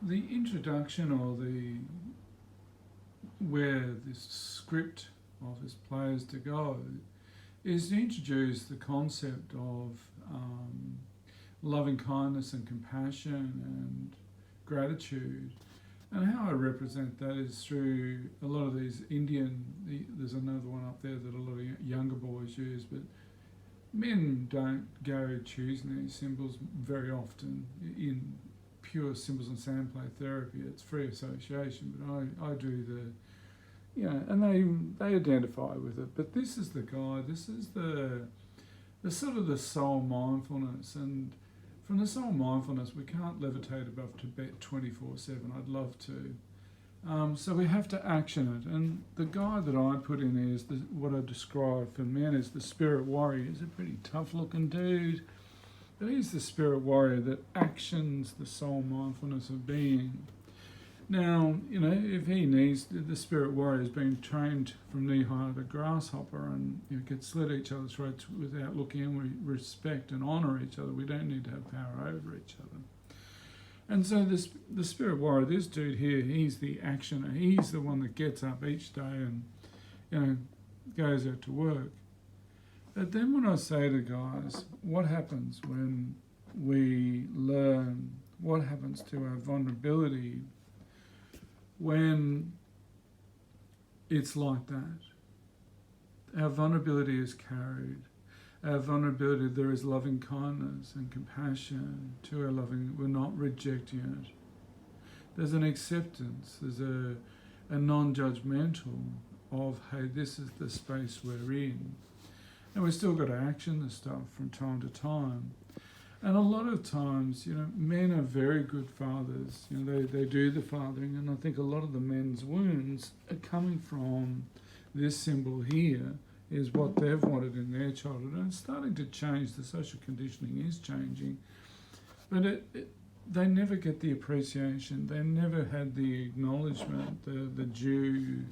the introduction or the where this script of his plays to go is to introduce the concept of loving kindness and compassion and gratitude. And how I represent that is through a lot of these there's another one up there that a lot of younger boys use, but men don't go choosing these symbols very often in pure symbols and sound play therapy. It's free association, but I do and they identify with it. But this is the guide, this is the sort of the soul mindfulness. And from the soul mindfulness, we can't levitate above Tibet 24/7. I'd love to. So we have to action it. And the guy that I put in there is what I describe for men as the spirit warrior. He's a pretty tough looking dude, but he's the spirit warrior that actions the soul mindfulness of being. Now, if he needs, the spirit warrior is being trained from knee high to grasshopper and could slit each other's throats without looking, and we respect and honour each other. We don't need to have power over each other. And so the spirit warrior, this dude here, he's the actioner. He's the one that gets up each day and goes out to work. But then when I say to guys, what happens when we learn, what happens to our vulnerability when it's like that? Our vulnerability is carried. Our vulnerability, there is loving kindness and compassion to our loving. We're not rejecting it. There's an acceptance. There's a non-judgmental of, hey, this is the space we're in. And we've still got to action the stuff from time to time. And a lot of times, men are very good fathers. They do the fathering, and I think a lot of the men's wounds are coming from this symbol here, is what they've wanted in their childhood. And it's starting to change. The social conditioning is changing. But they never get the appreciation. They never had the acknowledgement, the due,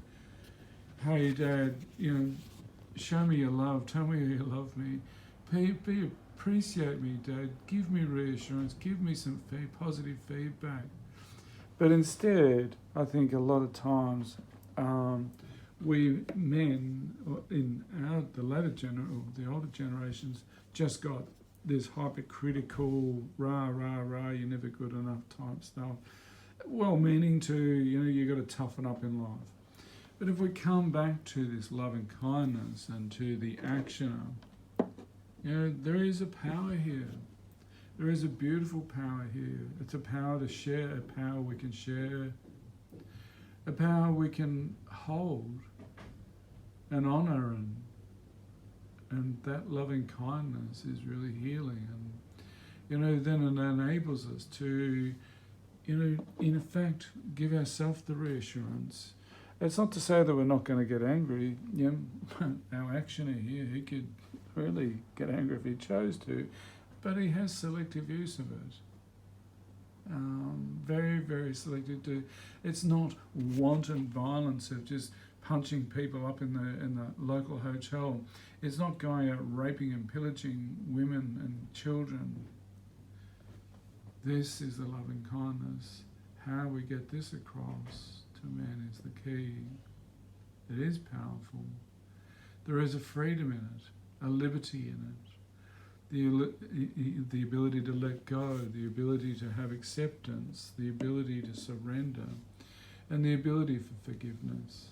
hey, Dad, show me your love. Tell me you love me. Appreciate me, Dad. Give me reassurance. Give me some positive feedback. But instead, I think a lot of times, we men in the older generations just got this hypercritical, rah, you're never good enough type stuff. Well-meaning to, you got to toughen up in life. But if we come back to this loving kindness and to the actioner, there is a power here. There is a beautiful power here. It's a power to share, a power we can share, a power we can hold and honour, and that loving kindness is really healing. And then it enables us to in effect give ourselves the reassurance. It's not to say that we're not going to get angry. Our actioner here, he could really get angry if he chose to, but he has selective use of it. Very, very selective. It's not wanton violence of just punching people up in the local hotel. It's not going out raping and pillaging women and children. This is the loving kindness. How we get this across to men is the key. It is powerful. There is a freedom in it, a liberty in it, the ability to let go, the ability to have acceptance, the ability to surrender, and the ability for forgiveness.